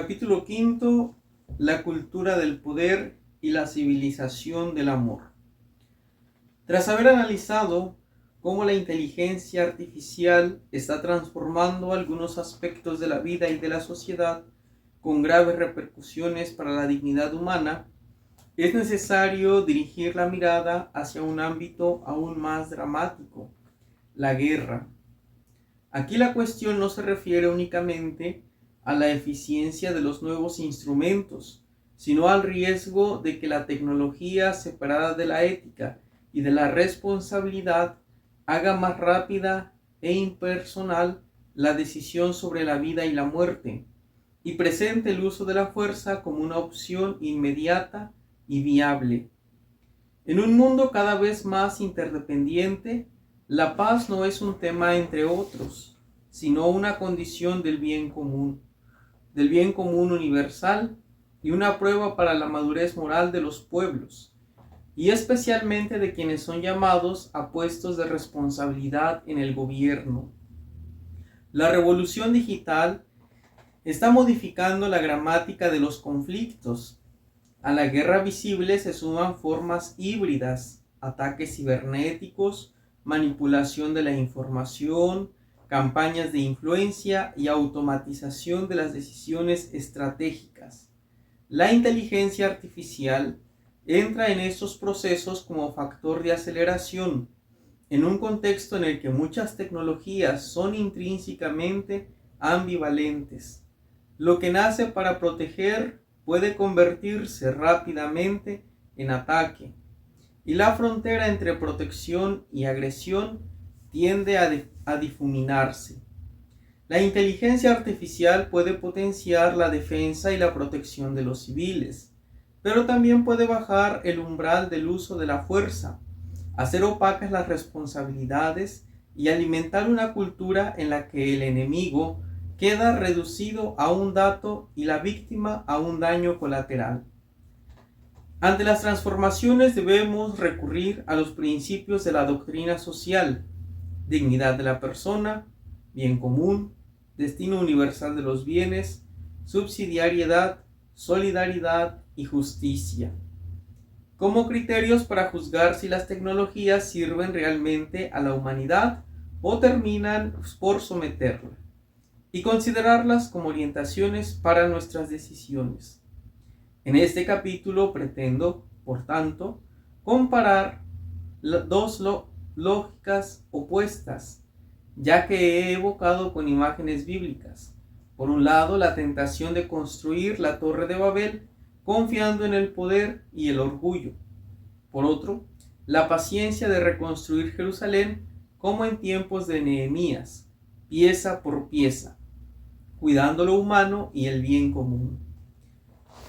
Capítulo quinto: la cultura del poder y la civilización del amor. Tras haber analizado cómo la inteligencia artificial está transformando algunos aspectos de la vida y de la sociedad con graves repercusiones para la dignidad humana, es necesario dirigir la mirada hacia un ámbito aún más dramático: la guerra. Aquí la cuestión no se refiere únicamente a la eficiencia de los nuevos instrumentos, sino al riesgo de que la tecnología, separada de la ética y de la responsabilidad, haga más rápida e impersonal la decisión sobre la vida y la muerte, y presente el uso de la fuerza como una opción inmediata y viable. En un mundo cada vez más interdependiente, la paz no es un tema entre otros, sino una condición del bien común universal, y una prueba para la madurez moral de los pueblos, y especialmente de quienes son llamados a puestos de responsabilidad en el gobierno. La revolución digital está modificando la gramática de los conflictos. A la guerra visible se suman formas híbridas: ataques cibernéticos, manipulación de la información, campañas de influencia y automatización de las decisiones estratégicas. La inteligencia artificial entra en estos procesos como factor de aceleración, en un contexto en el que muchas tecnologías son intrínsecamente ambivalentes. Lo que nace para proteger puede convertirse rápidamente en ataque, y la frontera entre protección y agresión tiende a difuminarse. La inteligencia artificial puede potenciar la defensa y la protección de los civiles, pero también puede bajar el umbral del uso de la fuerza, hacer opacas las responsabilidades y alimentar una cultura en la que el enemigo queda reducido a un dato y la víctima a un daño colateral. Ante las transformaciones debemos recurrir a los principios de la doctrina social: dignidad de la persona, bien común, destino universal de los bienes, subsidiariedad, solidaridad y justicia, como criterios para juzgar si las tecnologías sirven realmente a la humanidad o terminan por someterla, y considerarlas como orientaciones para nuestras decisiones. En este capítulo pretendo, por tanto, comparar dos lógicas opuestas, ya que he evocado con imágenes bíblicas. Por un lado, la tentación de construir la Torre de Babel, confiando en el poder y el orgullo. Por otro, la paciencia de reconstruir Jerusalén, como en tiempos de Nehemías, pieza por pieza, cuidando lo humano y el bien común.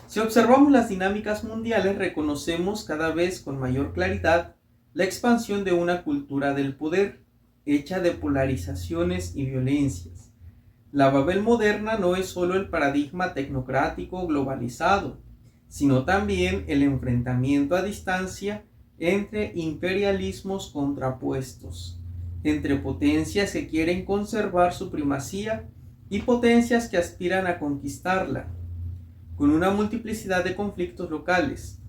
Si observamos las dinámicas mundiales, reconocemos cada vez con mayor claridad la expansión de una cultura del poder, hecha de polarizaciones y violencias. La Babel moderna no es solo el paradigma tecnocrático globalizado, sino también el enfrentamiento a distancia entre imperialismos contrapuestos, entre potencias que quieren conservar su primacía y potencias que aspiran a conquistarla, con una multiplicidad de conflictos locales.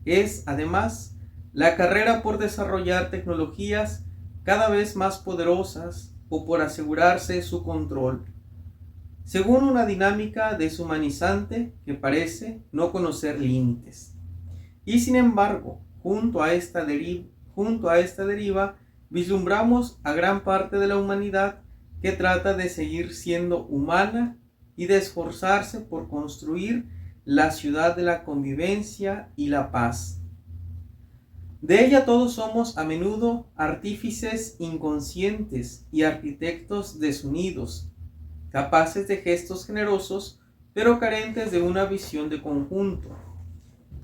Es, además, la carrera por desarrollar tecnologías cada vez más poderosas o por asegurarse su control, según una dinámica deshumanizante que parece no conocer límites. Y sin embargo, junto a esta deriva, vislumbramos a gran parte de la humanidad que trata de seguir siendo humana y de esforzarse por construir la ciudad de la convivencia y la paz. De ella todos somos a menudo artífices inconscientes y arquitectos desunidos, capaces de gestos generosos, pero carentes de una visión de conjunto.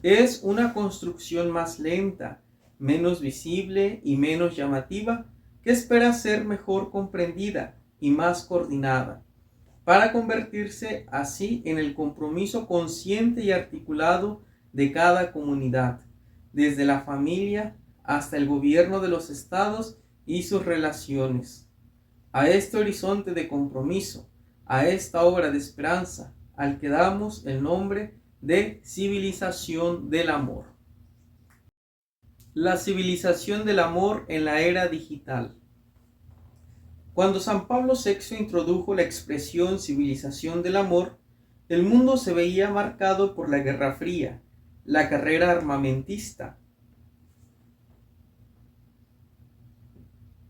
Es una construcción más lenta, menos visible y menos llamativa, que espera ser mejor comprendida y más coordinada, para convertirse así en el compromiso consciente y articulado de cada comunidad, desde la familia hasta el gobierno de los estados y sus relaciones. A este horizonte de compromiso, a esta obra de esperanza, al que damos el nombre de civilización del amor. La civilización del amor en la era digital. Cuando San Pablo VI introdujo la expresión civilización del amor, el mundo se veía marcado por la Guerra Fría, la carrera armamentista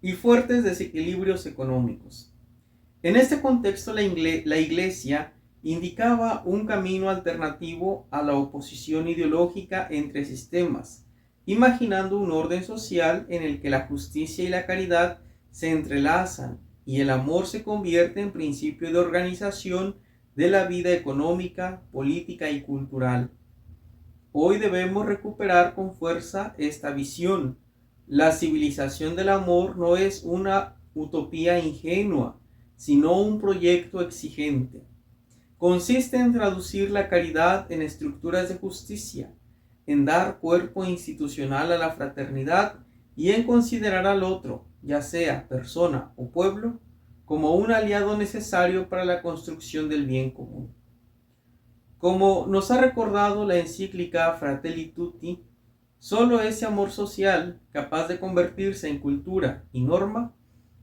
y fuertes desequilibrios económicos. En este contexto, la Iglesia indicaba un camino alternativo a la oposición ideológica entre sistemas, imaginando un orden social en el que la justicia y la caridad se entrelazan y el amor se convierte en principio de organización de la vida económica, política y cultural. Hoy debemos recuperar con fuerza esta visión. La civilización del amor no es una utopía ingenua, sino un proyecto exigente. Consiste en traducir la caridad en estructuras de justicia, en dar cuerpo institucional a la fraternidad y en considerar al otro, ya sea persona o pueblo, como un aliado necesario para la construcción del bien común. Como nos ha recordado la encíclica Fratelli Tutti, solo ese amor social, capaz de convertirse en cultura y norma,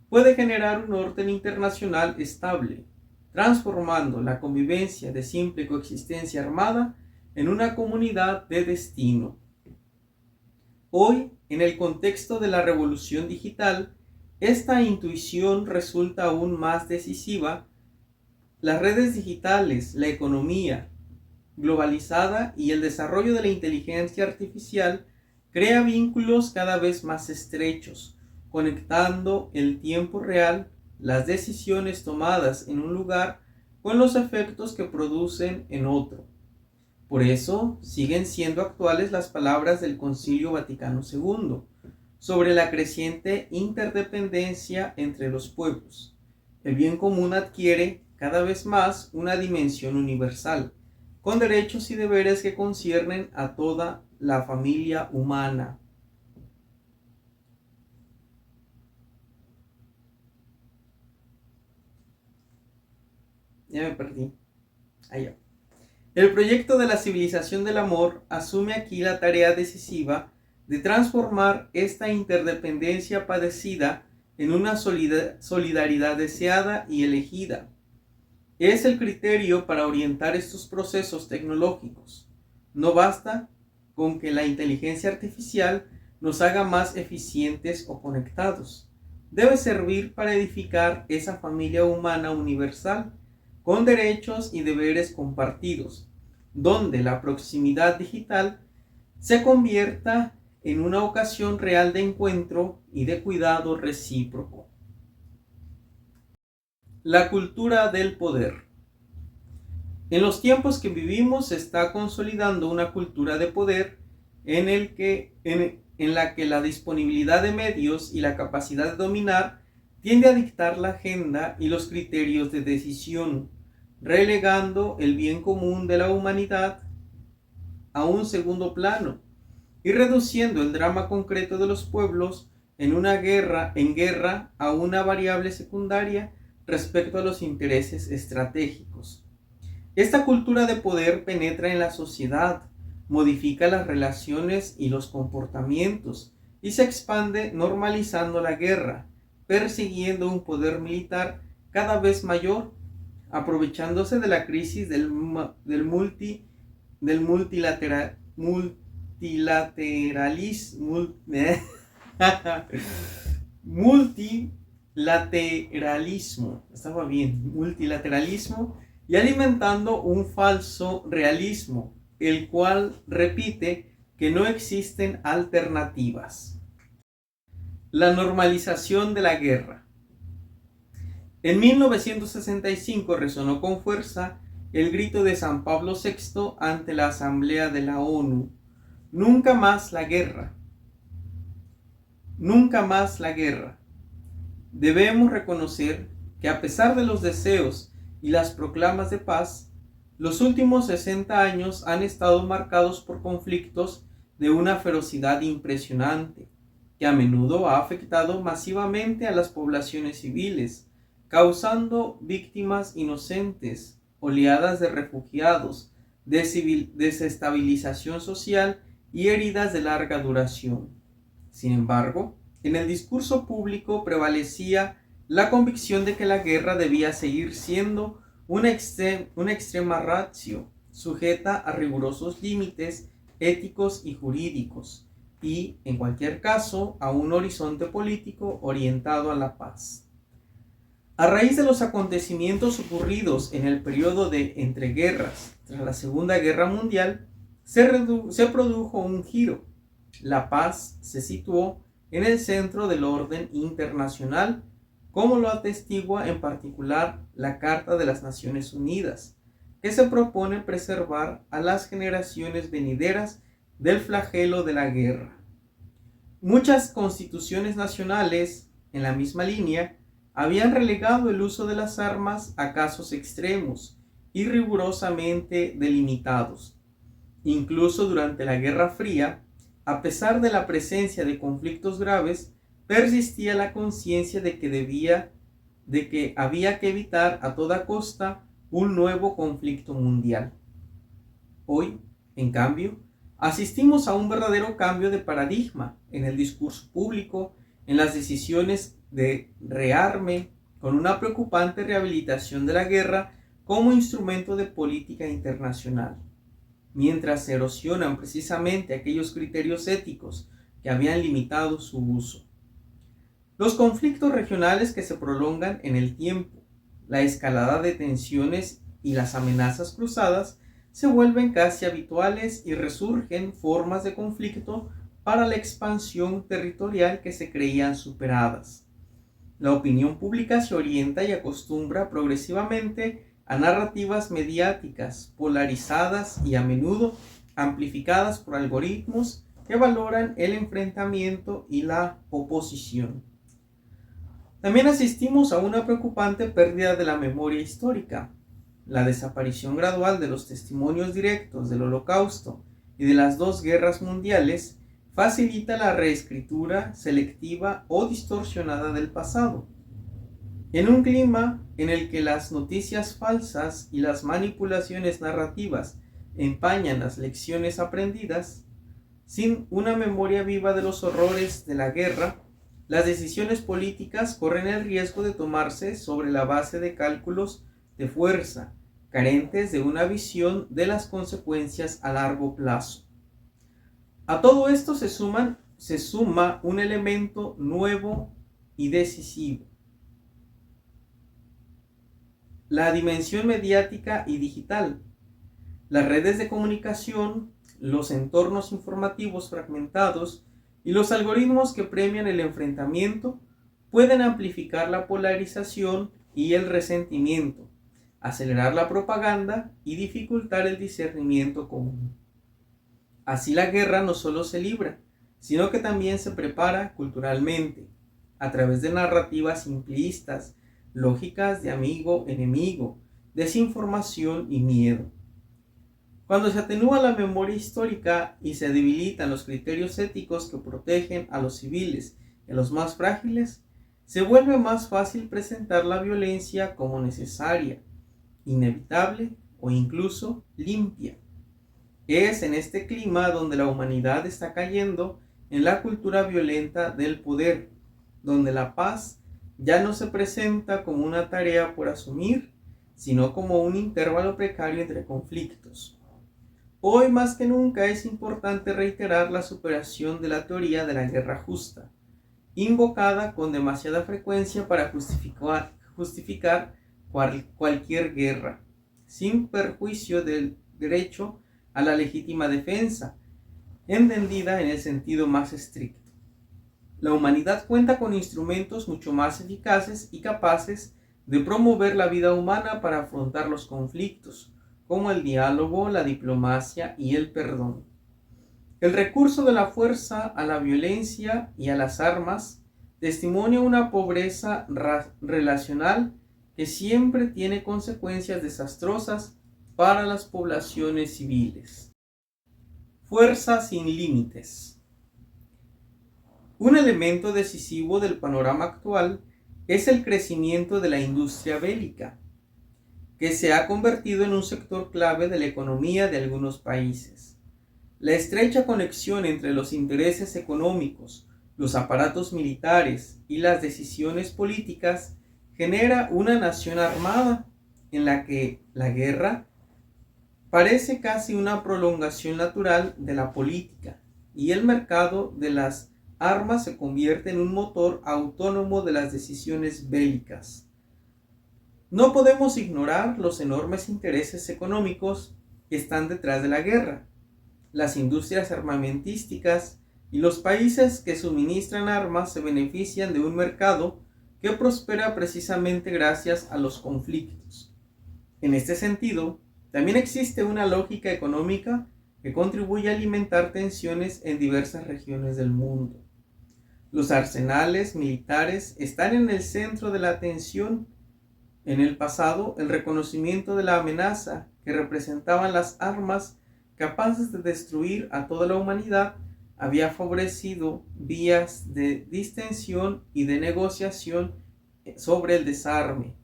puede generar un orden internacional estable, transformando la convivencia de simple coexistencia armada en una comunidad de destino. Hoy, en el contexto de la revolución digital, esta intuición resulta aún más decisiva. Las redes digitales, la economía globalizada y el desarrollo de la inteligencia artificial crea vínculos cada vez más estrechos, conectando el tiempo real, las decisiones tomadas en un lugar con los efectos que producen en otro. Por eso siguen siendo actuales las palabras del Concilio Vaticano II sobre la creciente interdependencia entre los pueblos. El bien común adquiere cada vez más una dimensión universal, con derechos y deberes que conciernen a toda la familia humana. Ya me perdí. Allá. El proyecto de la civilización del amor asume aquí la tarea decisiva de transformar esta interdependencia padecida en una solidaridad deseada y elegida. Es el criterio para orientar estos procesos tecnológicos. No basta con que la inteligencia artificial nos haga más eficientes o conectados. Debe servir para edificar esa familia humana universal, con derechos y deberes compartidos, donde la proximidad digital se convierta en una ocasión real de encuentro y de cuidado recíproco. La cultura del poder. En los tiempos que vivimos se está consolidando una cultura de poder en la que la disponibilidad de medios y la capacidad de dominar tiende a dictar la agenda y los criterios de decisión, relegando el bien común de la humanidad a un segundo plano y reduciendo el drama concreto de los pueblos en guerra a una variable secundaria respecto a los intereses estratégicos. Esta cultura de poder penetra en la sociedad, modifica las relaciones y los comportamientos y se expande normalizando la guerra, persiguiendo un poder militar cada vez mayor, aprovechándose de la crisis del multilateralismo y alimentando un falso realismo, el cual repite que no existen alternativas. La normalización de la guerra. En 1965 resonó con fuerza el grito de San Pablo VI ante la Asamblea de la ONU: nunca más la guerra. Nunca más la guerra. Debemos reconocer que a pesar de los deseos y las proclamas de paz, los últimos 60 años han estado marcados por conflictos de una ferocidad impresionante, que a menudo ha afectado masivamente a las poblaciones civiles, causando víctimas inocentes, oleadas de refugiados, desestabilización social y heridas de larga duración. Sin embargo, en el discurso público prevalecía la convicción de que la guerra debía seguir siendo una extrema ratio, sujeta a rigurosos límites éticos y jurídicos, y, en cualquier caso, a un horizonte político orientado a la paz. A raíz de los acontecimientos ocurridos en el periodo de entreguerras tras la Segunda Guerra Mundial, se produjo un giro. La paz se situó en el centro del orden internacional, como lo atestigua en particular la Carta de las Naciones Unidas, que se propone preservar a las generaciones venideras del flagelo de la guerra. Muchas constituciones nacionales, en la misma línea, habían relegado el uso de las armas a casos extremos y rigurosamente delimitados. Incluso durante la Guerra Fría, a pesar de la presencia de conflictos graves, persistía la conciencia de que había que evitar a toda costa un nuevo conflicto mundial. Hoy, en cambio, asistimos a un verdadero cambio de paradigma en el discurso público, en las decisiones de rearme, con una preocupante rehabilitación de la guerra como instrumento de política internacional. Mientras se erosionan precisamente aquellos criterios éticos que habían limitado su uso. Los conflictos regionales que se prolongan en el tiempo, la escalada de tensiones y las amenazas cruzadas se vuelven casi habituales y resurgen formas de conflicto para la expansión territorial que se creían superadas. La opinión pública se orienta y acostumbra progresivamente a narrativas mediáticas polarizadas y a menudo amplificadas por algoritmos que valoran el enfrentamiento y la oposición. También asistimos a una preocupante pérdida de la memoria histórica. La desaparición gradual de los testimonios directos del Holocausto y de las dos guerras mundiales facilita la reescritura selectiva o distorsionada del pasado. En un clima en el que las noticias falsas y las manipulaciones narrativas empañan las lecciones aprendidas, sin una memoria viva de los horrores de la guerra, las decisiones políticas corren el riesgo de tomarse sobre la base de cálculos de fuerza, carentes de una visión de las consecuencias a largo plazo. A todo esto se suma un elemento nuevo y decisivo: la dimensión mediática y digital. Las redes de comunicación, los entornos informativos fragmentados y los algoritmos que premian el enfrentamiento pueden amplificar la polarización y el resentimiento, acelerar la propaganda y dificultar el discernimiento común. Así la guerra no solo se libra, sino que también se prepara culturalmente, a través de narrativas simplistas, lógicas de amigo-enemigo, desinformación y miedo. Cuando se atenúa la memoria histórica y se debilitan los criterios éticos que protegen a los civiles y a los más frágiles, se vuelve más fácil presentar la violencia como necesaria, inevitable o incluso limpia. Es en este clima donde la humanidad está cayendo en la cultura violenta del poder, donde la paz ya no se presenta como una tarea por asumir, sino como un intervalo precario entre conflictos. Hoy más que nunca es importante reiterar la superación de la teoría de la guerra justa, invocada con demasiada frecuencia para justificar cualquier guerra, sin perjuicio del derecho a la legítima defensa, entendida en el sentido más estricto. La humanidad cuenta con instrumentos mucho más eficaces y capaces de promover la vida humana para afrontar los conflictos, como el diálogo, la diplomacia y el perdón. El recurso de la fuerza a la violencia y a las armas testimonia una pobreza relacional que siempre tiene consecuencias desastrosas para las poblaciones civiles. Fuerza sin límites. Un elemento decisivo del panorama actual es el crecimiento de la industria bélica. que se ha convertido en un sector clave de la economía de algunos países. La estrecha conexión entre los intereses económicos, los aparatos militares y las decisiones políticas genera una nación armada en la que la guerra parece casi una prolongación natural de la política y el mercado de las armas se convierte en un motor autónomo de las decisiones bélicas. No podemos ignorar los enormes intereses económicos que están detrás de la guerra. Las industrias armamentísticas y los países que suministran armas se benefician de un mercado que prospera precisamente gracias a los conflictos. En este sentido, también existe una lógica económica que contribuye a alimentar tensiones en diversas regiones del mundo. Los arsenales militares están en el centro de la atención. En el pasado, el reconocimiento de la amenaza que representaban las armas capaces de destruir a toda la humanidad había favorecido vías de distensión y de negociación sobre el desarme.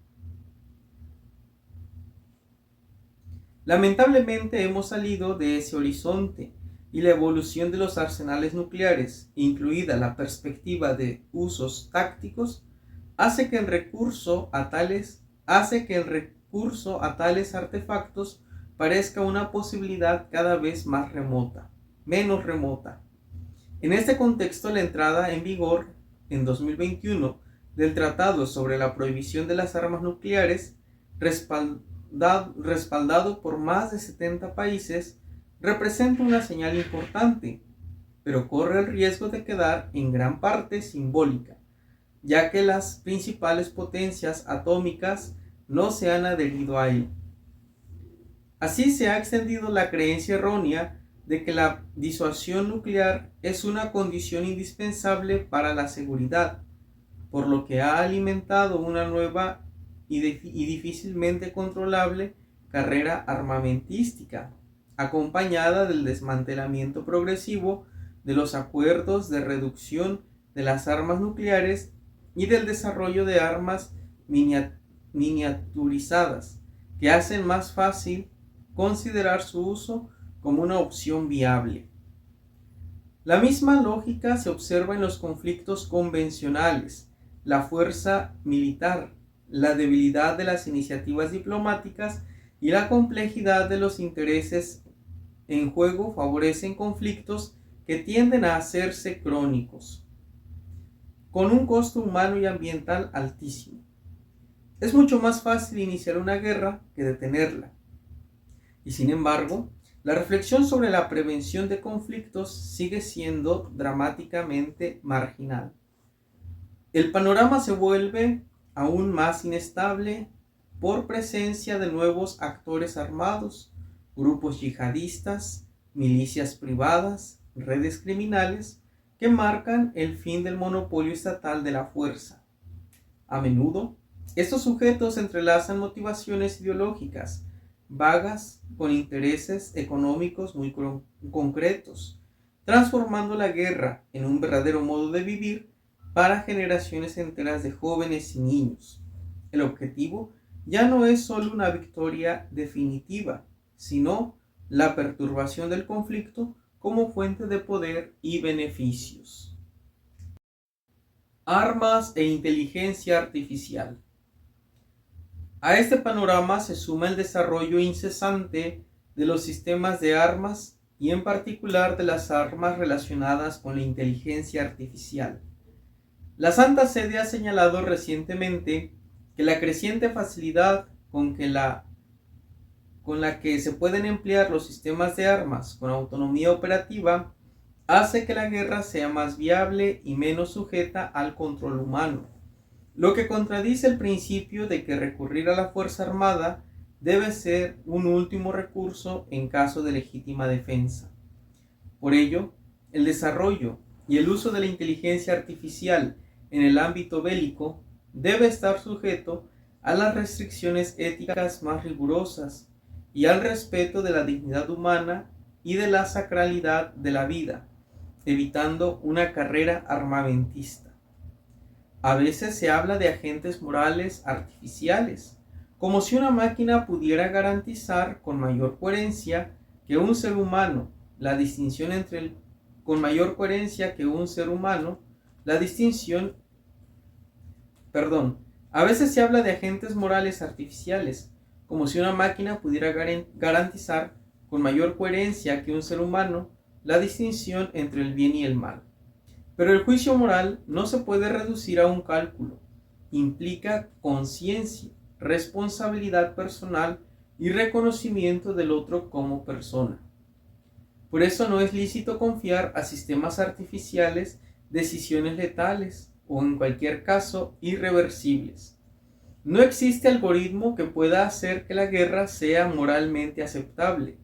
Lamentablemente hemos salido de ese horizonte y la evolución de los arsenales nucleares, incluida la perspectiva de usos tácticos, hace que el recurso a tales artefactos parezca una posibilidad cada vez menos remota. En este contexto, la entrada en vigor en 2021 del Tratado sobre la Prohibición de las Armas Nucleares, respaldado por más de 70 países, representa una señal importante, pero corre el riesgo de quedar en gran parte simbólica, ya que las principales potencias atómicas no se han adherido a él. Así se ha extendido la creencia errónea de que la disuasión nuclear es una condición indispensable para la seguridad, por lo que ha alimentado una nueva y difícilmente controlable carrera armamentística, acompañada del desmantelamiento progresivo de los acuerdos de reducción de las armas nucleares y del desarrollo de armas miniaturizadas que hacen más fácil considerar su uso como una opción viable. La misma lógica se observa en los conflictos convencionales, la fuerza militar, la debilidad de las iniciativas diplomáticas y la complejidad de los intereses en juego favorecen conflictos que tienden a hacerse crónicos, con un costo humano y ambiental altísimo. Es mucho más fácil iniciar una guerra que detenerla. Y sin embargo, la reflexión sobre la prevención de conflictos sigue siendo dramáticamente marginal. El panorama se vuelve aún más inestable por presencia de nuevos actores armados, grupos yihadistas, milicias privadas, redes criminales que marcan el fin del monopolio estatal de la fuerza. A menudo, estos sujetos entrelazan motivaciones ideológicas vagas con intereses económicos muy concretos, transformando la guerra en un verdadero modo de vivir para generaciones enteras de jóvenes y niños. El objetivo ya no es solo una victoria definitiva, sino la perturbación del conflicto como fuente de poder y beneficios. Armas e inteligencia artificial. A este panorama se suma el desarrollo incesante de los sistemas de armas y en particular de las armas relacionadas con la inteligencia artificial. La Santa Sede ha señalado recientemente que la creciente facilidad con la que se pueden emplear los sistemas de armas con autonomía operativa hace que la guerra sea más viable y menos sujeta al control humano, lo que contradice el principio de que recurrir a la fuerza armada debe ser un último recurso en caso de legítima defensa. Por ello, el desarrollo y el uso de la inteligencia artificial en el ámbito bélico debe estar sujeto a las restricciones éticas más rigurosas y al respeto de la dignidad humana y de la sacralidad de la vida, evitando una carrera armamentista. A veces se habla de agentes morales artificiales, como si una máquina pudiera garantizar con mayor coherencia que un ser humano la distinción con mayor coherencia que un ser humano, la distinción, perdón, a veces se habla de agentes morales artificiales, como si una máquina pudiera garantizar con mayor coherencia que un ser humano la distinción entre el bien y el mal. Pero el juicio moral no se puede reducir a un cálculo, implica conciencia, responsabilidad personal y reconocimiento del otro como persona. Por eso no es lícito confiar a sistemas artificiales decisiones letales o en cualquier caso irreversibles. No existe algoritmo que pueda hacer que la guerra sea moralmente aceptable.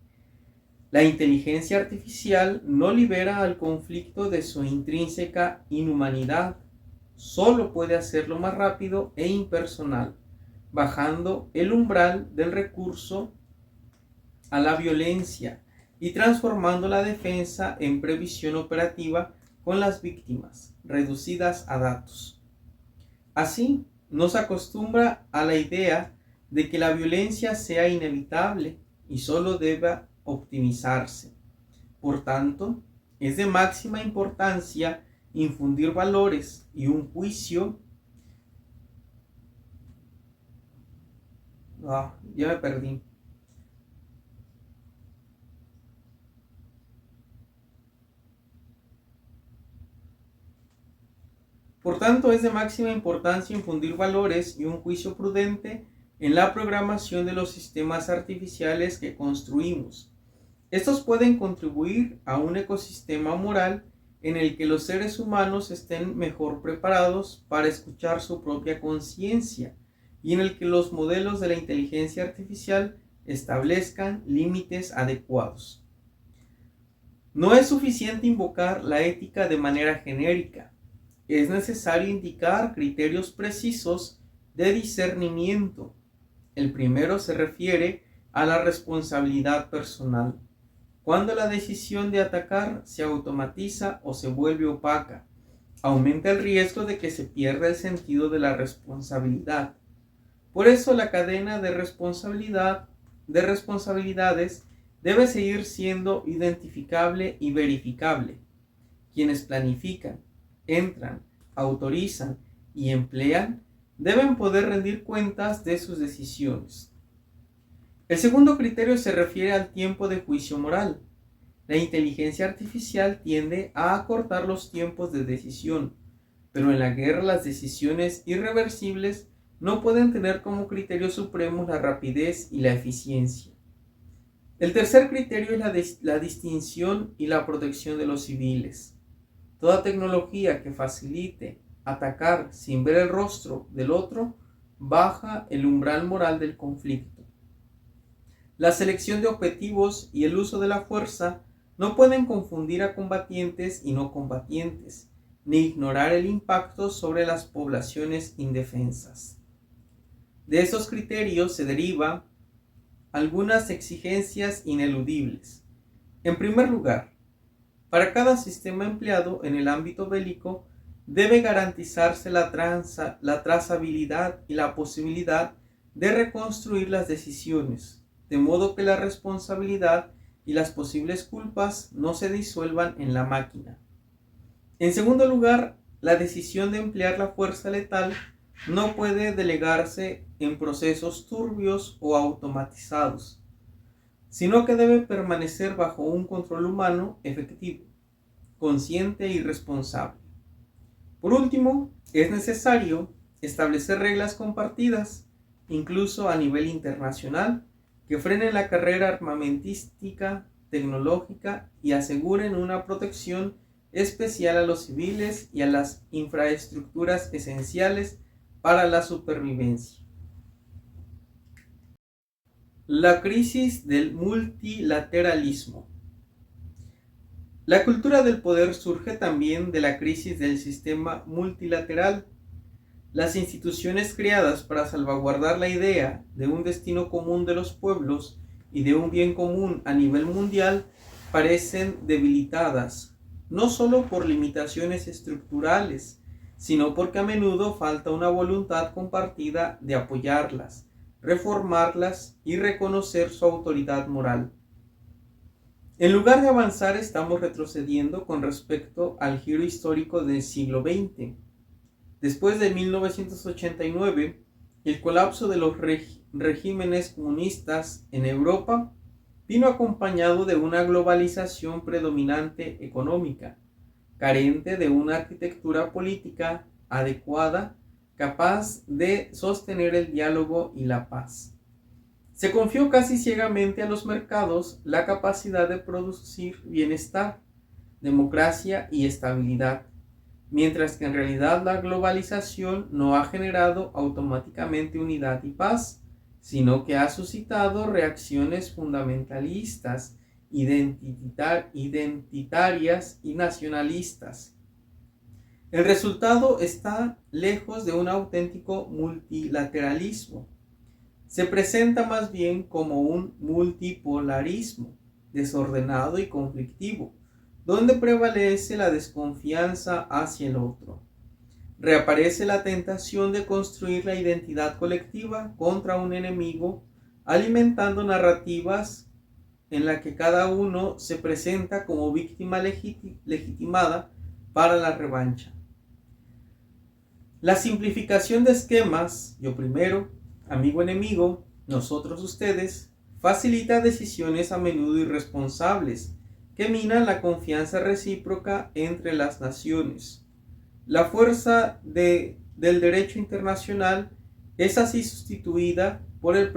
La inteligencia artificial no libera al conflicto de su intrínseca inhumanidad, solo puede hacerlo más rápido e impersonal, bajando el umbral del recurso a la violencia y transformando la defensa en previsión operativa con las víctimas, reducidas a datos. Así, nos acostumbra a la idea de que la violencia sea inevitable y solo deba optimizarse. Por tanto, es de máxima importancia infundir valores y un juicio. Ya me perdí. Por tanto, es de máxima importancia infundir valores y un juicio prudente en la programación de los sistemas artificiales que construimos. Estos pueden contribuir a un ecosistema moral en el que los seres humanos estén mejor preparados para escuchar su propia conciencia y en el que los modelos de la inteligencia artificial establezcan límites adecuados. No es suficiente invocar la ética de manera genérica. Es necesario indicar criterios precisos de discernimiento. El primero se refiere a la responsabilidad personal, cuando la decisión de atacar se automatiza o se vuelve opaca, aumenta el riesgo de que se pierda el sentido de la responsabilidad. Por eso la cadena de responsabilidades debe seguir siendo identificable y verificable. Quienes planifican, entran, autorizan y emplean deben poder rendir cuentas de sus decisiones. El segundo criterio se refiere al tiempo de juicio moral. La inteligencia artificial tiende a acortar los tiempos de decisión, pero en la guerra las decisiones irreversibles no pueden tener como criterio supremo la rapidez y la eficiencia. El tercer criterio es la distinción y la protección de los civiles. Toda tecnología que facilite atacar sin ver el rostro del otro baja el umbral moral del conflicto. La selección de objetivos y el uso de la fuerza no pueden confundir a combatientes y no combatientes, ni ignorar el impacto sobre las poblaciones indefensas. De estos criterios se derivan algunas exigencias ineludibles. En primer lugar, para cada sistema empleado en el ámbito bélico debe garantizarse la trazabilidad y la posibilidad de reconstruir las decisiones, de modo que la responsabilidad y las posibles culpas no se disuelvan en la máquina. En segundo lugar, la decisión de emplear la fuerza letal no puede delegarse en procesos turbios o automatizados, sino que debe permanecer bajo un control humano efectivo, consciente y responsable. Por último, es necesario establecer reglas compartidas, incluso a nivel internacional, que frenen la carrera armamentística, tecnológica y aseguren una protección especial a los civiles y a las infraestructuras esenciales para la supervivencia. La crisis del multilateralismo. La cultura del poder surge también de la crisis del sistema multilateral. Las instituciones creadas para salvaguardar la idea de un destino común de los pueblos y de un bien común a nivel mundial parecen debilitadas, no solo por limitaciones estructurales, sino porque a menudo falta una voluntad compartida de apoyarlas, reformarlas y reconocer su autoridad moral. En lugar de avanzar, estamos retrocediendo con respecto al giro histórico del siglo XX. Después de 1989, el colapso de los regímenes comunistas en Europa vino acompañado de una globalización predominante económica, carente de una arquitectura política adecuada, capaz de sostener el diálogo y la paz. Se confió casi ciegamente a los mercados la capacidad de producir bienestar, democracia y estabilidad, mientras que en realidad la globalización no ha generado automáticamente unidad y paz, sino que ha suscitado reacciones fundamentalistas, identitarias y nacionalistas. El resultado está lejos de un auténtico multilateralismo. Se presenta más bien como un multipolarismo desordenado y conflictivo, donde prevalece la desconfianza hacia el otro. Reaparece la tentación de construir la identidad colectiva contra un enemigo, alimentando narrativas en las que cada uno se presenta como víctima legitimada para la revancha. La simplificación de esquemas, yo primero, amigo enemigo, nosotros ustedes, facilita decisiones a menudo irresponsables que minan la confianza recíproca entre las naciones. La fuerza del derecho internacional es así sustituida por el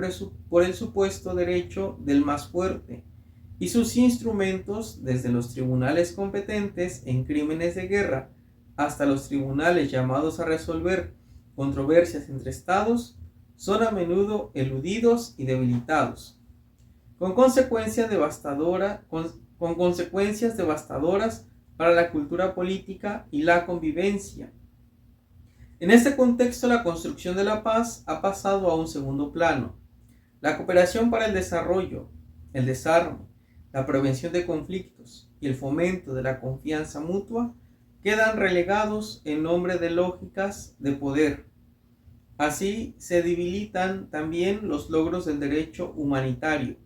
supuesto derecho del más fuerte, y sus instrumentos, desde los tribunales competentes en crímenes de guerra hasta los tribunales llamados a resolver controversias entre estados, son a menudo eludidos y debilitados, con consecuencias devastadoras para la cultura política y la convivencia. En este contexto, la construcción de la paz ha pasado a un segundo plano. La cooperación para el desarrollo, el desarme, la prevención de conflictos y el fomento de la confianza mutua quedan relegados en nombre de lógicas de poder. Así se debilitan también los logros del derecho humanitario,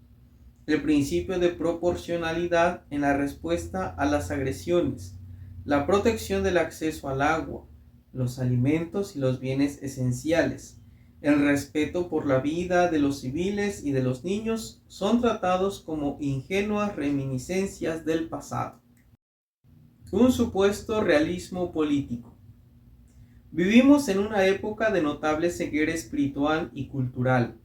el principio de proporcionalidad en la respuesta a las agresiones, la protección del acceso al agua, los alimentos y los bienes esenciales, el respeto por la vida de los civiles y de los niños son tratados como ingenuas reminiscencias del pasado. Un supuesto realismo político. Vivimos en una época de notable ceguera espiritual y cultural.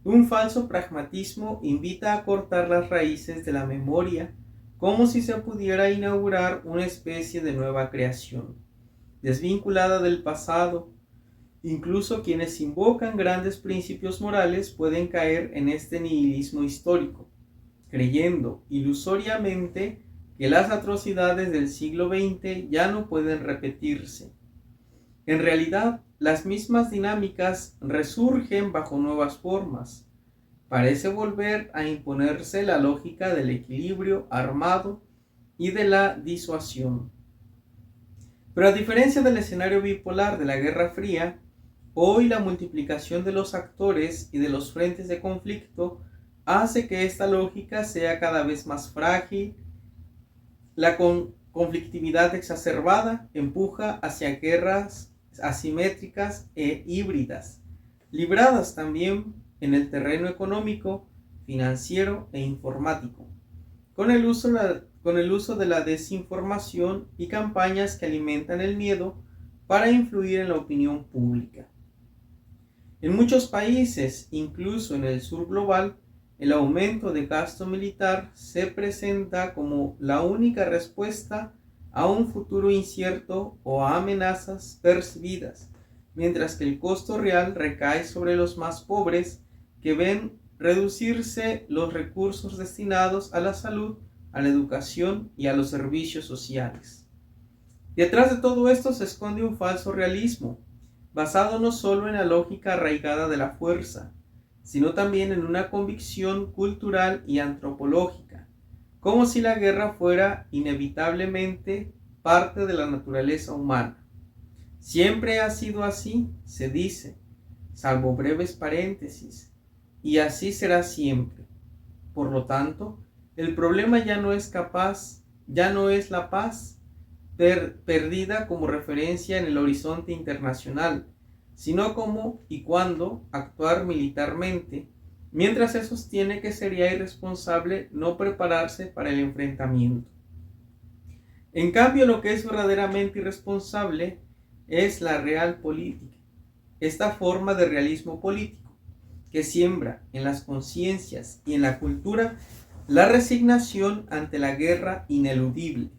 Un falso pragmatismo invita a cortar las raíces de la memoria como si se pudiera inaugurar una especie de nueva creación, desvinculada del pasado. Incluso quienes invocan grandes principios morales pueden caer en este nihilismo histórico, creyendo ilusoriamente que las atrocidades del siglo XX ya no pueden repetirse. En realidad, las mismas dinámicas resurgen bajo nuevas formas. Parece volver a imponerse la lógica del equilibrio armado y de la disuasión. Pero a diferencia del escenario bipolar de la Guerra Fría, hoy la multiplicación de los actores y de los frentes de conflicto hace que esta lógica sea cada vez más frágil. La conflictividad exacerbada empuja hacia guerras asimétricas e híbridas, libradas también en el terreno económico, financiero e informático, con el uso de la desinformación y campañas que alimentan el miedo para influir en la opinión pública. En muchos países, incluso en el sur global, el aumento de gasto militar se presenta como la única respuesta a un futuro incierto o a amenazas percibidas, mientras que el costo real recae sobre los más pobres que ven reducirse los recursos destinados a la salud, a la educación y a los servicios sociales. Detrás de todo esto se esconde un falso realismo, basado no solo en la lógica arraigada de la fuerza, sino también en una convicción cultural y antropológica, como si la guerra fuera inevitablemente parte de la naturaleza humana. Siempre ha sido así, se dice, salvo breves paréntesis, y así será siempre. Por lo tanto, el problema ya no es la paz perdida como referencia en el horizonte internacional, sino cómo y cuándo actuar militarmente, mientras se sostiene que sería irresponsable no prepararse para el enfrentamiento. En cambio, lo que es verdaderamente irresponsable es la real política, esta forma de realismo político que siembra en las conciencias y en la cultura la resignación ante la guerra ineludible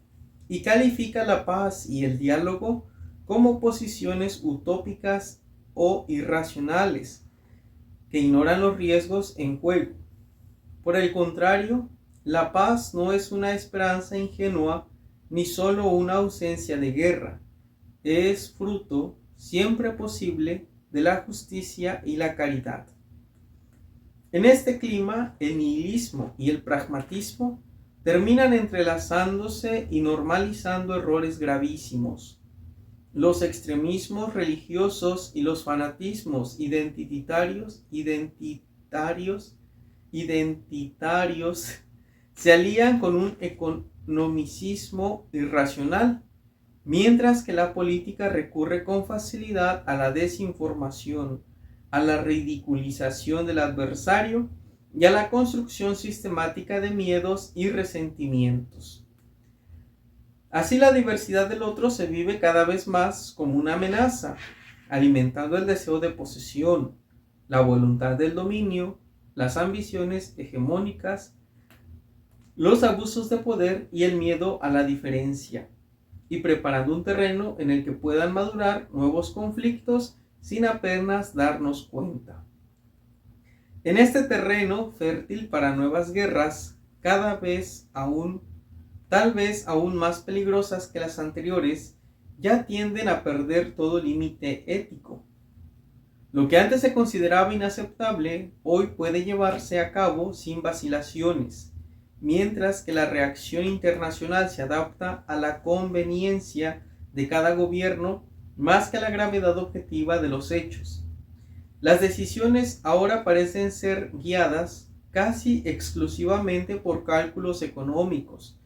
y califica la paz y el diálogo como posiciones utópicas o irracionales que ignoran los riesgos en juego. Por el contrario, la paz no es una esperanza ingenua ni solo una ausencia de guerra, es fruto siempre posible de la justicia y la caridad. En este clima, el nihilismo y el pragmatismo terminan entrelazándose y normalizando errores gravísimos. Los extremismos religiosos y los fanatismos identitarios se alían con un economicismo irracional, mientras que la política recurre con facilidad a la desinformación, a la ridiculización del adversario y a la construcción sistemática de miedos y resentimientos. Así la diversidad del otro se vive cada vez más como una amenaza, alimentando el deseo de posesión, la voluntad del dominio, las ambiciones hegemónicas, los abusos de poder y el miedo a la diferencia, y preparando un terreno en el que puedan madurar nuevos conflictos sin apenas darnos cuenta. En este terreno fértil para nuevas guerras, tal vez aún más peligrosas que las anteriores, ya tienden a perder todo límite ético. Lo que antes se consideraba inaceptable, hoy puede llevarse a cabo sin vacilaciones, mientras que la reacción internacional se adapta a la conveniencia de cada gobierno más que a la gravedad objetiva de los hechos. Las decisiones ahora parecen ser guiadas casi exclusivamente por cálculos económicos,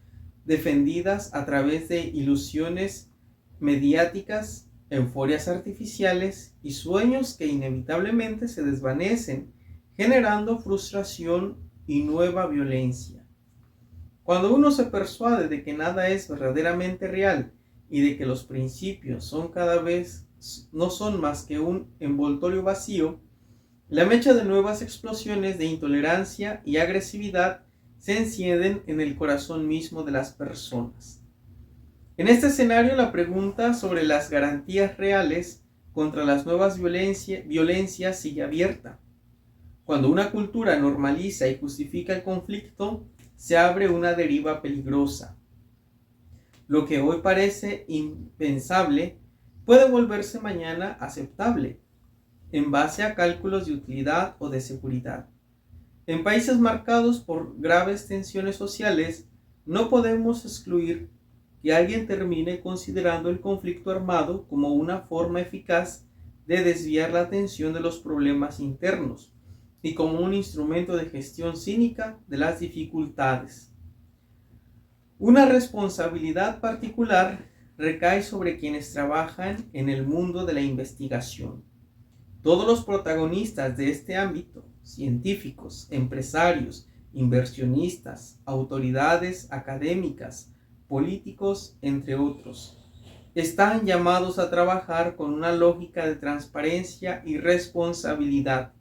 defendidas a través de ilusiones mediáticas, euforias artificiales y sueños que inevitablemente se desvanecen, generando frustración y nueva violencia. Cuando uno se persuade de que nada es verdaderamente real y de que los principios no son más que un envoltorio vacío, la mecha de nuevas explosiones de intolerancia y agresividad se encienden en el corazón mismo de las personas. En este escenario, la pregunta sobre las garantías reales contra las nuevas violencias sigue abierta. Cuando una cultura normaliza y justifica el conflicto, se abre una deriva peligrosa. Lo que hoy parece impensable puede volverse mañana aceptable, en base a cálculos de utilidad o de seguridad. En países marcados por graves tensiones sociales, no podemos excluir que alguien termine considerando el conflicto armado como una forma eficaz de desviar la atención de los problemas internos y como un instrumento de gestión cínica de las dificultades. Una responsabilidad particular recae sobre quienes trabajan en el mundo de la investigación. Todos los protagonistas de este ámbito, científicos, empresarios, inversionistas, autoridades académicas, políticos, entre otros, están llamados a trabajar con una lógica de transparencia y responsabilidad,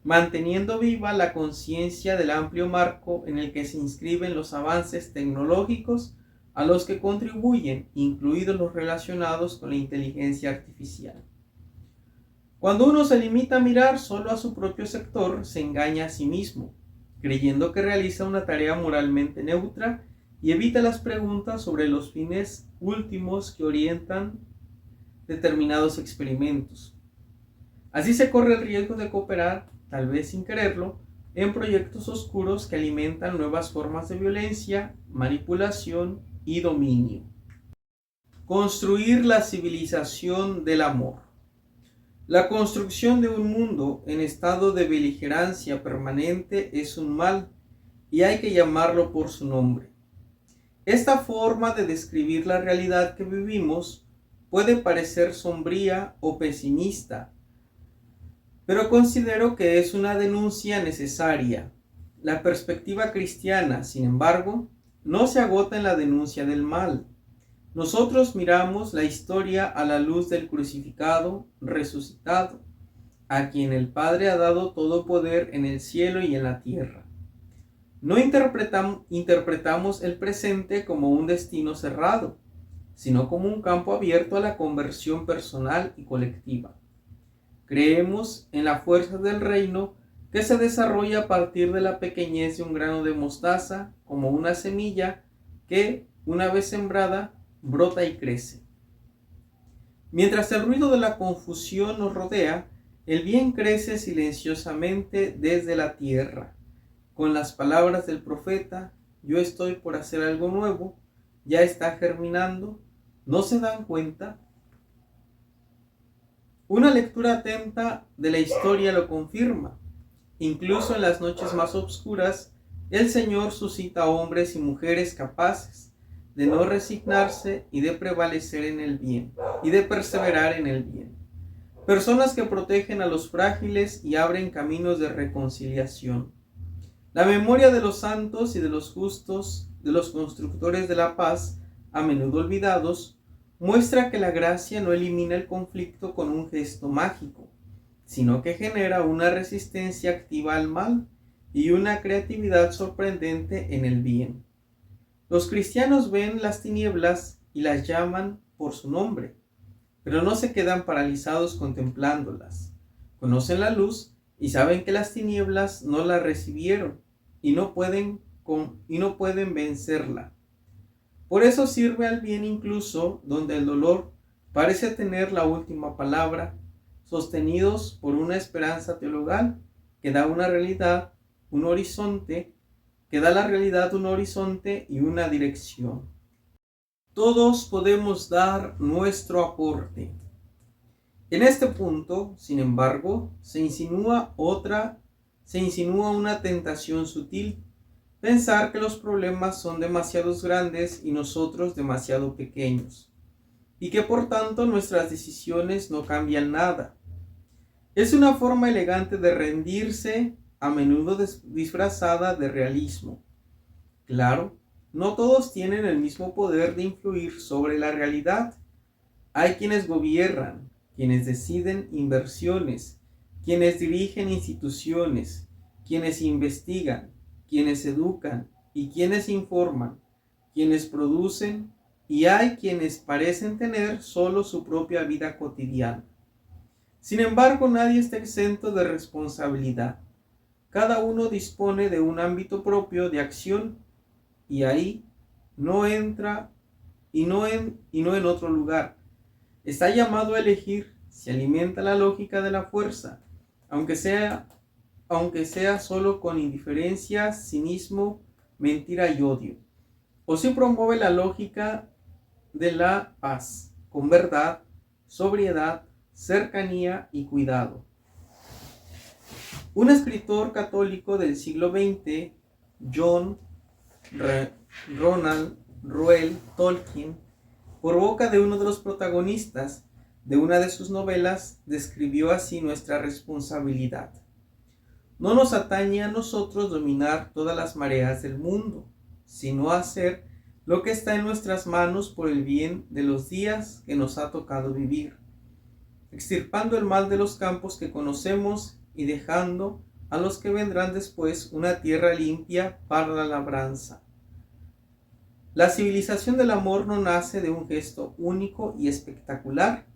manteniendo viva la conciencia del amplio marco en el que se inscriben los avances tecnológicos a los que contribuyen, incluidos los relacionados con la inteligencia artificial. Cuando uno se limita a mirar solo a su propio sector, se engaña a sí mismo, creyendo que realiza una tarea moralmente neutra y evita las preguntas sobre los fines últimos que orientan determinados experimentos. Así se corre el riesgo de cooperar, tal vez sin quererlo, en proyectos oscuros que alimentan nuevas formas de violencia, manipulación y dominio. Construir la civilización del amor. La construcción de un mundo en estado de beligerancia permanente es un mal y hay que llamarlo por su nombre. Esta forma de describir la realidad que vivimos puede parecer sombría o pesimista, pero considero que es una denuncia necesaria. La perspectiva cristiana, sin embargo, no se agota en la denuncia del mal. Nosotros miramos la historia a la luz del crucificado, resucitado, a quien el Padre ha dado todo poder en el cielo y en la tierra. No interpretamos el presente como un destino cerrado, sino como un campo abierto a la conversión personal y colectiva. Creemos en la fuerza del reino que se desarrolla a partir de la pequeñez de un grano de mostaza, como una semilla que, una vez sembrada, brota y crece. Mientras el ruido de la confusión nos rodea, el bien crece silenciosamente desde la tierra. Con las palabras del profeta, yo estoy por hacer algo nuevo, ya está germinando, ¿no se dan cuenta? Una lectura atenta de la historia lo confirma. Incluso en las noches más oscuras, el Señor suscita hombres y mujeres capaces de no resignarse y de prevalecer en el bien, y de perseverar en el bien. Personas que protegen a los frágiles y abren caminos de reconciliación. La memoria de los santos y de los justos, de los constructores de la paz, a menudo olvidados, muestra que la gracia no elimina el conflicto con un gesto mágico, sino que genera una resistencia activa al mal y una creatividad sorprendente en el bien. Los cristianos ven las tinieblas y las llaman por su nombre, pero no se quedan paralizados contemplándolas. Conocen la luz y saben que las tinieblas no la recibieron y no pueden vencerla. Por eso sirve al bien incluso donde el dolor parece tener la última palabra, sostenidos por una esperanza teologal que da una realidad, un horizonte, que da a la realidad un horizonte y una dirección. Todos podemos dar nuestro aporte. En este punto, sin embargo, se insinúa una tentación sutil. Pensar que los problemas son demasiado grandes y nosotros demasiado pequeños, y que por tanto nuestras decisiones no cambian nada. Es una forma elegante de rendirse, a menudo disfrazada de realismo. Claro, no todos tienen el mismo poder de influir sobre la realidad. Hay quienes gobiernan, quienes deciden inversiones, quienes dirigen instituciones, quienes investigan, quienes educan y quienes informan, quienes producen, y hay quienes parecen tener solo su propia vida cotidiana. Sin embargo, nadie está exento de responsabilidad. Cada uno dispone de un ámbito propio de acción y ahí no entra y no en otro lugar. Está llamado a elegir si alimenta la lógica de la fuerza, aunque sea solo con indiferencia, cinismo, mentira y odio, o si promueve la lógica de la paz, con verdad, sobriedad, cercanía y cuidado. Un escritor católico del siglo XX, John Ronald Reuel Tolkien, por boca de uno de los protagonistas de una de sus novelas, describió así nuestra responsabilidad. No nos atañe a nosotros dominar todas las mareas del mundo, sino hacer lo que está en nuestras manos por el bien de los días que nos ha tocado vivir, extirpando el mal de los campos que conocemos y dejando a los que vendrán después una tierra limpia para la labranza. La civilización del amor no nace de un gesto único y espectacular,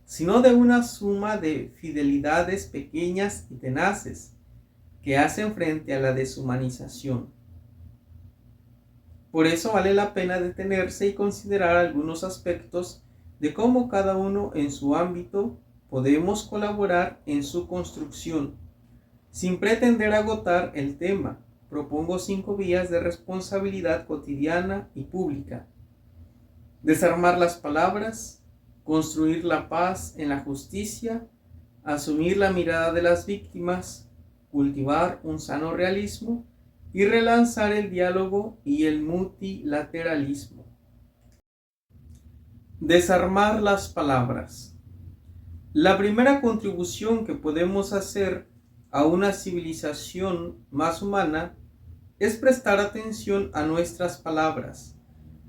sino de una suma de fidelidades pequeñas y tenaces que hacen frente a la deshumanización. Por eso vale la pena detenerse y considerar algunos aspectos de cómo cada uno en su ámbito podemos colaborar en su construcción. Sin pretender agotar el tema, propongo 5 vías de responsabilidad cotidiana y pública. Desarmar las palabras, construir la paz en la justicia, asumir la mirada de las víctimas, cultivar un sano realismo y relanzar el diálogo y el multilateralismo. Desarmar las palabras. La primera contribución que podemos hacer a una civilización más humana es prestar atención a nuestras palabras.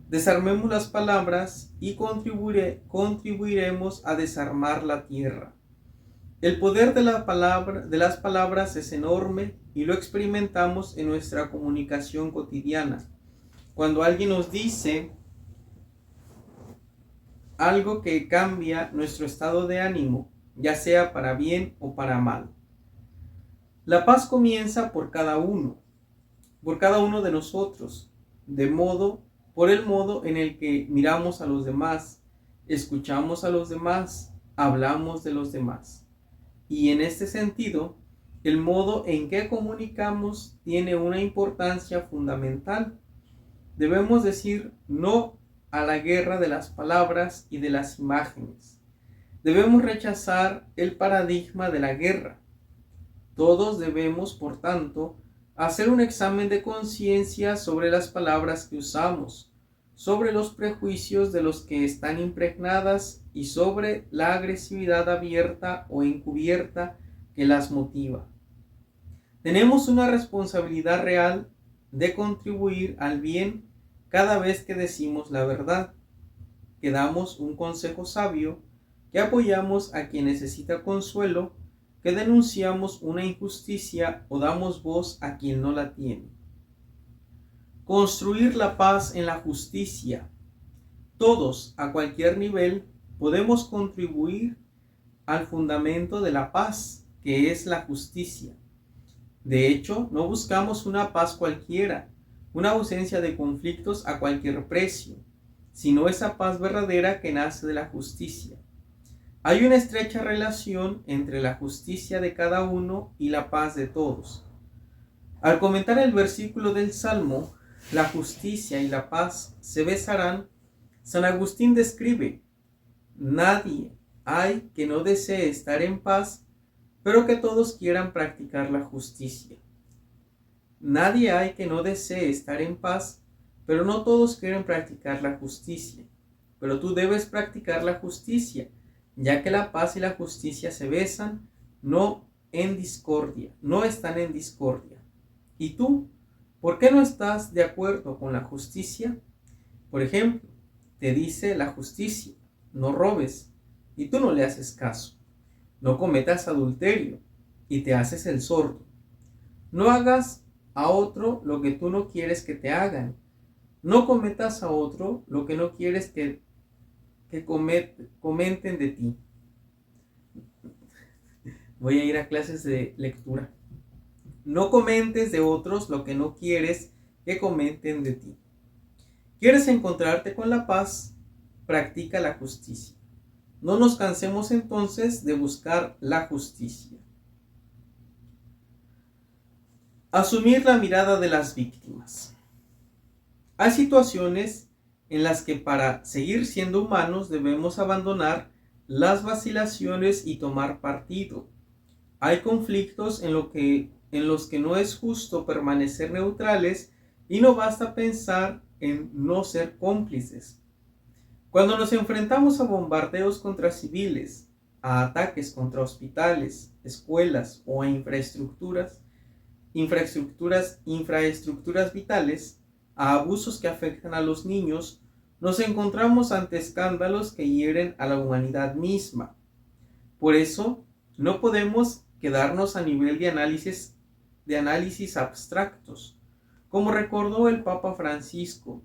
Desarmemos las palabras y contribuiremos a desarmar la tierra. El poder de las palabras es enorme y lo experimentamos en nuestra comunicación cotidiana. Cuando alguien nos dice algo que cambia nuestro estado de ánimo, ya sea para bien o para mal. La paz comienza por cada uno de nosotros, por el modo en el que miramos a los demás, escuchamos a los demás, hablamos de los demás. Y en este sentido, el modo en que comunicamos tiene una importancia fundamental. Debemos decir no a la guerra de las palabras y de las imágenes. Debemos rechazar el paradigma de la guerra. Todos debemos, por tanto, hacer un examen de conciencia sobre las palabras que usamos, sobre los prejuicios de los que están impregnadas y sobre la agresividad abierta o encubierta que las motiva. Tenemos una responsabilidad real de contribuir al bien cada vez que decimos la verdad, que damos un consejo sabio, que apoyamos a quien necesita consuelo, que denunciamos una injusticia o damos voz a quien no la tiene. Construir la paz en la justicia. Todos, a cualquier nivel, podemos contribuir al fundamento de la paz, que es la justicia. De hecho, no buscamos una paz cualquiera, una ausencia de conflictos a cualquier precio, sino esa paz verdadera que nace de la justicia. Hay una estrecha relación entre la justicia de cada uno y la paz de todos. Al comentar el versículo del Salmo, la justicia y la paz se besarán, San Agustín describe: nadie hay que no desee estar en paz, pero que todos quieran practicar la justicia. Nadie hay que no desee estar en paz, pero no todos quieren practicar la justicia. Pero tú debes practicar la justicia, ya que la paz y la justicia se besan, no están en discordia. ¿Y tú? ¿Por qué no estás de acuerdo con la justicia? Por ejemplo, te dice la justicia: no robes, y tú no le haces caso. No cometas adulterio, y te haces el sordo. No hagas a otro lo que tú no quieres que te hagan. No cometas a otro lo que no quieres que comenten de ti. Voy a ir a clases de lectura. No comentes de otros lo que no quieres que comenten de ti. ¿Quieres encontrarte con la paz? Practica la justicia. No nos cansemos entonces de buscar la justicia. Asumir la mirada de las víctimas. Hay situaciones en las que para seguir siendo humanos debemos abandonar las vacilaciones y tomar partido. Hay conflictos en los que no es justo permanecer neutrales y no basta pensar en no ser cómplices. Cuando nos enfrentamos a bombardeos contra civiles, a ataques contra hospitales, escuelas o a infraestructuras vitales, a abusos que afectan a los niños, nos encontramos ante escándalos que hieren a la humanidad misma. Por eso, no podemos quedarnos a nivel de análisis abstractos. Como recordó el Papa Francisco,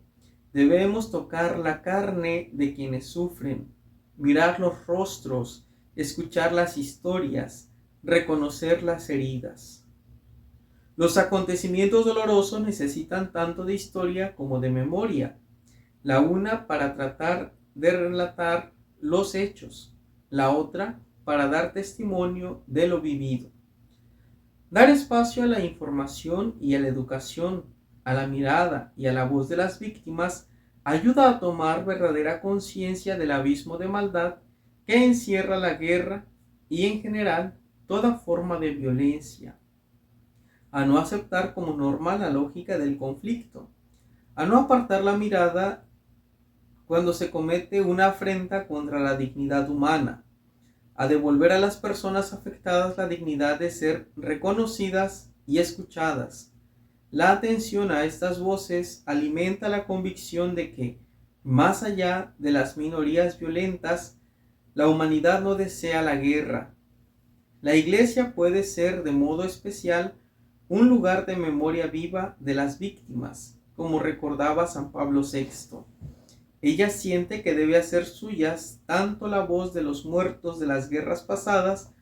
debemos tocar la carne de quienes sufren, mirar los rostros, escuchar las historias, reconocer las heridas. Los acontecimientos dolorosos necesitan tanto de historia como de memoria, la una para tratar de relatar los hechos, la otra para dar testimonio de lo vivido. Dar espacio a la información y a la educación, a la mirada y a la voz de las víctimas ayuda a tomar verdadera conciencia del abismo de maldad que encierra la guerra y en general toda forma de violencia, a no aceptar como normal la lógica del conflicto, a no apartar la mirada cuando se comete una afrenta contra la dignidad humana, a devolver a las personas afectadas la dignidad de ser reconocidas y escuchadas. La atención a estas voces alimenta la convicción de que, más allá de las minorías violentas, la humanidad no desea la guerra. La Iglesia puede ser de modo especial un lugar de memoria viva de las víctimas, como recordaba San Pablo VI. Ella siente que debe hacer suyas tanto la voz de los muertos de las guerras pasadas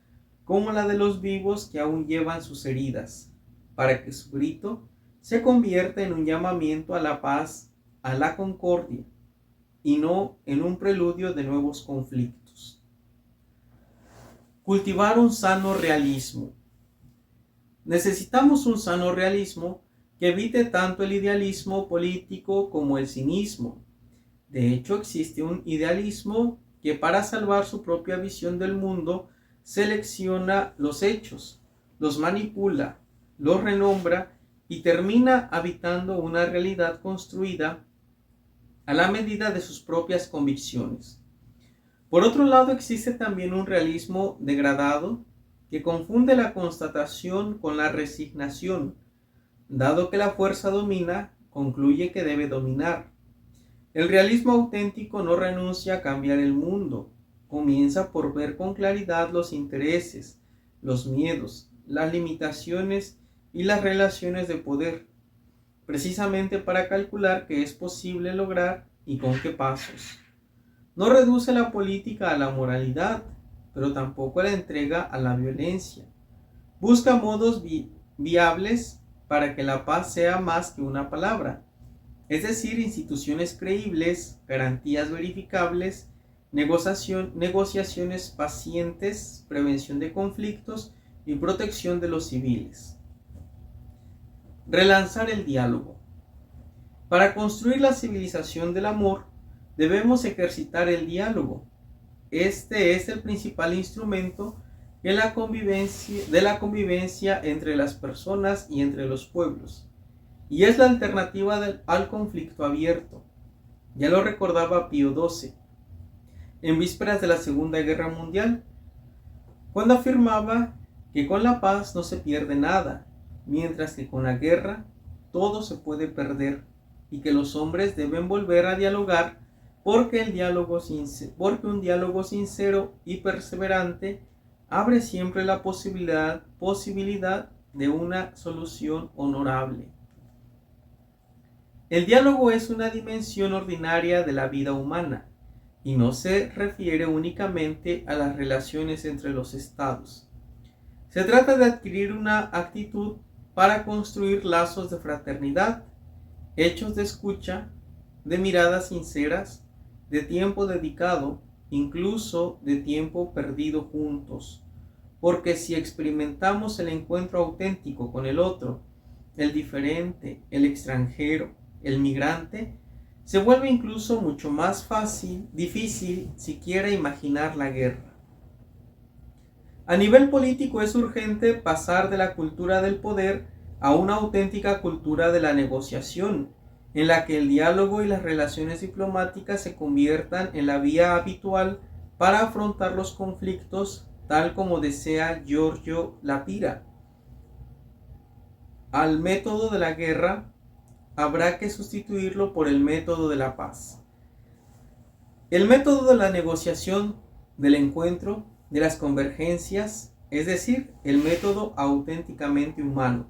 como la de los vivos que aún llevan sus heridas, para que su grito se convierta en un llamamiento a la paz, a la concordia, y no en un preludio de nuevos conflictos. Cultivar un sano realismo. Necesitamos un sano realismo que evite tanto el idealismo político como el cinismo. De hecho, existe un idealismo que para salvar su propia visión del mundo selecciona los hechos, los manipula, los renombra y termina habitando una realidad construida a la medida de sus propias convicciones. Por otro lado, existe también un realismo degradado que confunde la constatación con la resignación. Dado que la fuerza domina, concluye que debe dominar. El realismo auténtico no renuncia a cambiar el mundo. Comienza por ver con claridad los intereses, los miedos, las limitaciones y las relaciones de poder, precisamente para calcular qué es posible lograr y con qué pasos. No reduce la política a la moralidad, pero tampoco la entrega a la violencia. Busca modos viables para que la paz sea más que una palabra, es decir, instituciones creíbles, garantías verificables, negociaciones pacientes, prevención de conflictos y protección de los civiles. Relanzar el diálogo. Para construir la civilización del amor, debemos ejercitar el diálogo. Este es el principal instrumento de la convivencia entre las personas y entre los pueblos, y es la alternativa al conflicto abierto. Ya lo recordaba Pío XII, en vísperas de la Segunda Guerra Mundial, cuando afirmaba que con la paz no se pierde nada, mientras que con la guerra todo se puede perder, y que los hombres deben volver a dialogar porque un diálogo sincero y perseverante abre siempre la posibilidad de una solución honorable. El diálogo es una dimensión ordinaria de la vida humana y no se refiere únicamente a las relaciones entre los estados. Se trata de adquirir una actitud para construir lazos de fraternidad, hechos de escucha, de miradas sinceras, de tiempo dedicado, incluso de tiempo perdido juntos. Porque si experimentamos el encuentro auténtico con el otro, el diferente, el extranjero, el migrante, se vuelve incluso mucho más difícil siquiera imaginar la guerra. A nivel político es urgente pasar de la cultura del poder a una auténtica cultura de la negociación, en la que el diálogo y las relaciones diplomáticas se conviertan en la vía habitual para afrontar los conflictos, tal como desea Giorgio Lapira. Al método de la guerra habrá que sustituirlo por el método de la paz. El método de la negociación, del encuentro, de las convergencias, es decir, el método auténticamente humano.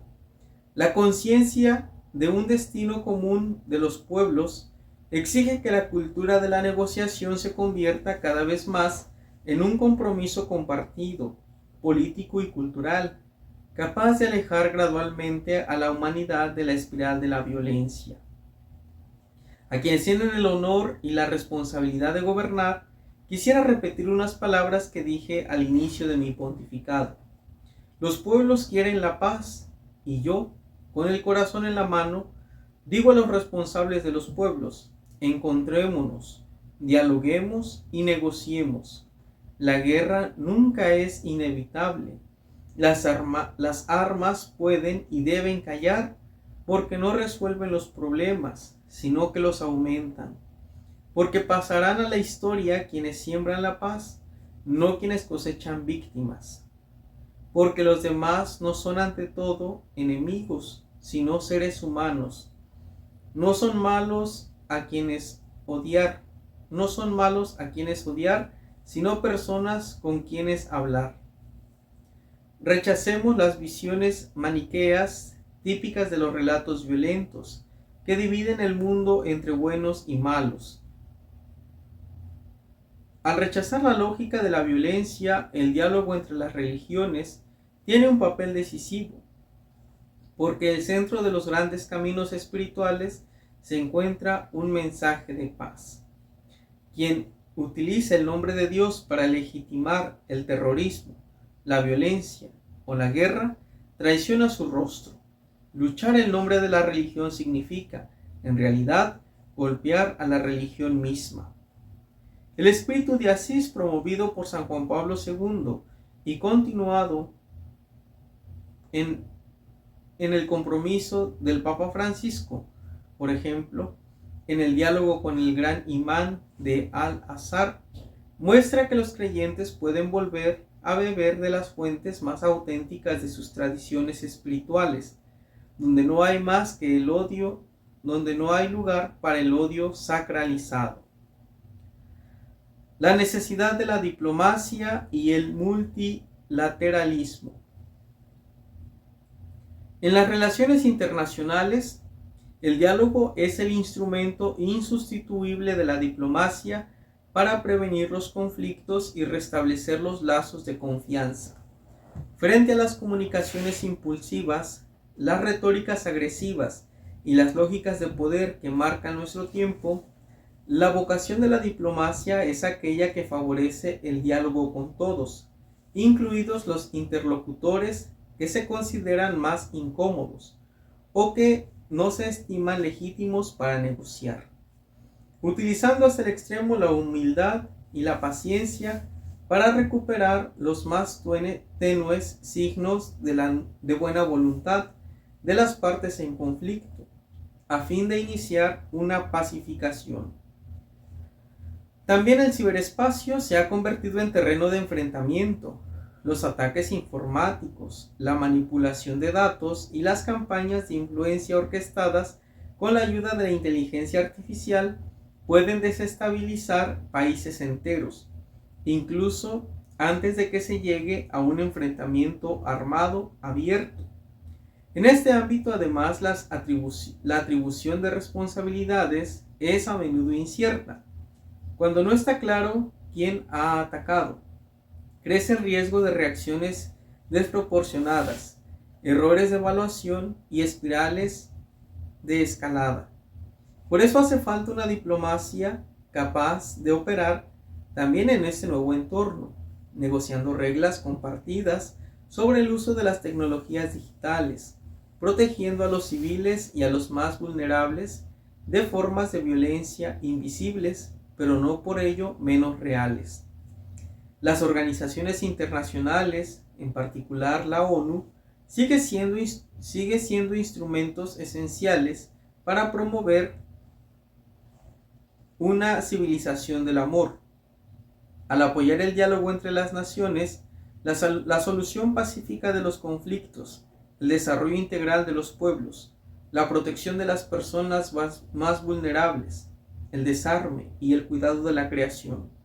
La conciencia de un destino común de los pueblos exige que la cultura de la negociación se convierta cada vez más en un compromiso compartido, político y cultural, capaz de alejar gradualmente a la humanidad de la espiral de la violencia. A quienes tienen el honor y la responsabilidad de gobernar, quisiera repetir unas palabras que dije al inicio de mi pontificado. Los pueblos quieren la paz, y yo, con el corazón en la mano, digo a los responsables de los pueblos: encontrémonos, dialoguemos y negociemos. La guerra nunca es inevitable. Las armas pueden y deben callar porque no resuelven los problemas, sino que los aumentan. Porque pasarán a la historia quienes siembran la paz, no quienes cosechan víctimas. Porque los demás no son ante todo enemigos, sino seres humanos. No son malos a quienes odiar, sino personas con quienes hablar. Rechacemos las visiones maniqueas típicas de los relatos violentos, que dividen el mundo entre buenos y malos. Al rechazar la lógica de la violencia, el diálogo entre las religiones tiene un papel decisivo, porque en el centro de los grandes caminos espirituales se encuentra un mensaje de paz. Quien utiliza el nombre de Dios para legitimar el terrorismo, la violencia o la guerra, traiciona su rostro. Luchar en nombre de la religión significa, en realidad, golpear a la religión misma. El espíritu de Asís, promovido por San Juan Pablo II y continuado en el compromiso del Papa Francisco, por ejemplo, en el diálogo con el gran imán de Al-Azhar, muestra que los creyentes pueden volver a beber de las fuentes más auténticas de sus tradiciones espirituales, donde no hay más que el odio, donde no hay lugar para el odio sacralizado. La necesidad de la diplomacia y el multilateralismo. En las relaciones internacionales, el diálogo es el instrumento insustituible de la diplomacia para prevenir los conflictos y restablecer los lazos de confianza. Frente a las comunicaciones impulsivas, las retóricas agresivas y las lógicas de poder que marcan nuestro tiempo, la vocación de la diplomacia es aquella que favorece el diálogo con todos, incluidos los interlocutores que se consideran más incómodos o que no se estiman legítimos para negociar, utilizando hasta el extremo la humildad y la paciencia para recuperar los más tenues signos de buena voluntad de las partes en conflicto, a fin de iniciar una pacificación. También el ciberespacio se ha convertido en terreno de enfrentamiento. Los ataques informáticos, la manipulación de datos y las campañas de influencia orquestadas con la ayuda de la inteligencia artificial pueden desestabilizar países enteros, incluso antes de que se llegue a un enfrentamiento armado abierto. En este ámbito, además, la atribución de responsabilidades es a menudo incierta. Cuando no está claro quién ha atacado, crece el riesgo de reacciones desproporcionadas, errores de evaluación y espirales de escalada. Por eso hace falta una diplomacia capaz de operar también en este nuevo entorno, negociando reglas compartidas sobre el uso de las tecnologías digitales, protegiendo a los civiles y a los más vulnerables de formas de violencia invisibles, pero no por ello menos reales. Las organizaciones internacionales, en particular la ONU, sigue siendo instrumentos esenciales para promover una civilización del amor. Al apoyar el diálogo entre las naciones, la solución pacífica de los conflictos, el desarrollo integral de los pueblos, la protección de las personas más vulnerables, el desarme y el cuidado de la creación.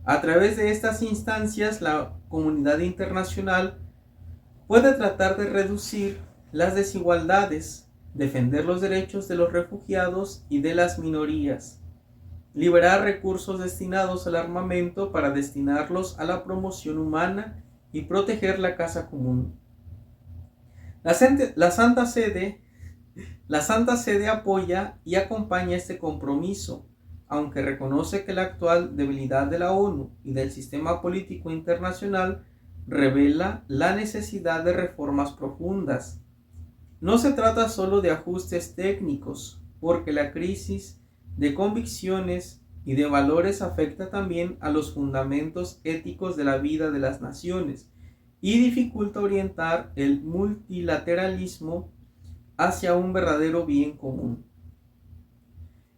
A través de estas instancias, la comunidad internacional puede tratar de reducir las desigualdades, defender los derechos de los refugiados y de las minorías, liberar recursos destinados al armamento para destinarlos a la promoción humana y proteger la casa común. La Santa Sede apoya y acompaña este compromiso, aunque reconoce que la actual debilidad de la ONU y del sistema político internacional revela la necesidad de reformas profundas. No se trata solo de ajustes técnicos, porque la crisis de convicciones y de valores afecta también a los fundamentos éticos de la vida de las naciones y dificulta orientar el multilateralismo hacia un verdadero bien común.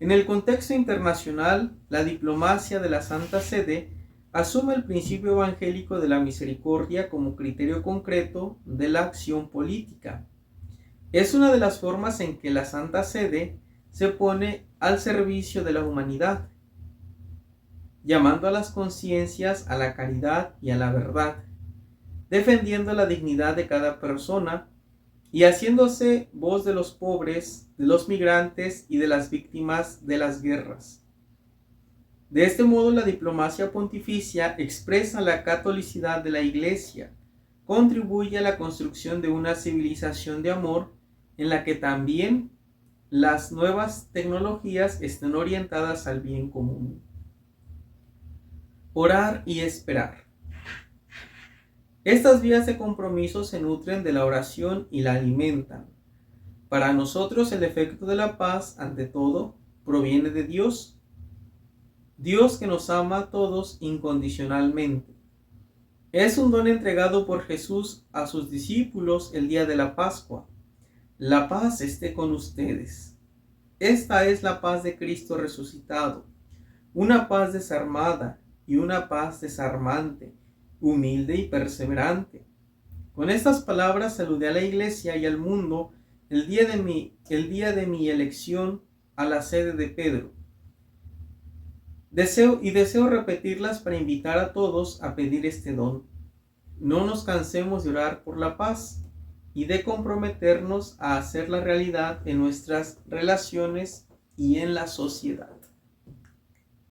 En el contexto internacional, la diplomacia de la Santa Sede asume el principio evangélico de la misericordia como criterio concreto de la acción política. Es una de las formas en que la Santa Sede se pone al servicio de la humanidad, llamando a las conciencias a la caridad y a la verdad, defendiendo la dignidad de cada persona y haciéndose voz de los pobres, de los migrantes y de las víctimas de las guerras. De este modo, la diplomacia pontificia expresa la catolicidad de la Iglesia, contribuye a la construcción de una civilización de amor en la que también las nuevas tecnologías estén orientadas al bien común. Orar y esperar. Estas vías de compromiso se nutren de la oración y la alimentan. Para nosotros el efecto de la paz, ante todo, proviene de Dios. Dios que nos ama a todos incondicionalmente. Es un don entregado por Jesús a sus discípulos el día de la Pascua. La paz esté con ustedes. Esta es la paz de Cristo resucitado, una paz desarmada y una paz desarmante, humilde y perseverante. Con estas palabras saludé a la Iglesia y al mundo el día de mi elección a la sede de Pedro. Deseo repetirlas para invitar a todos a pedir este don. No nos cansemos de orar por la paz y de comprometernos a hacer la realidad en nuestras relaciones y en la sociedad.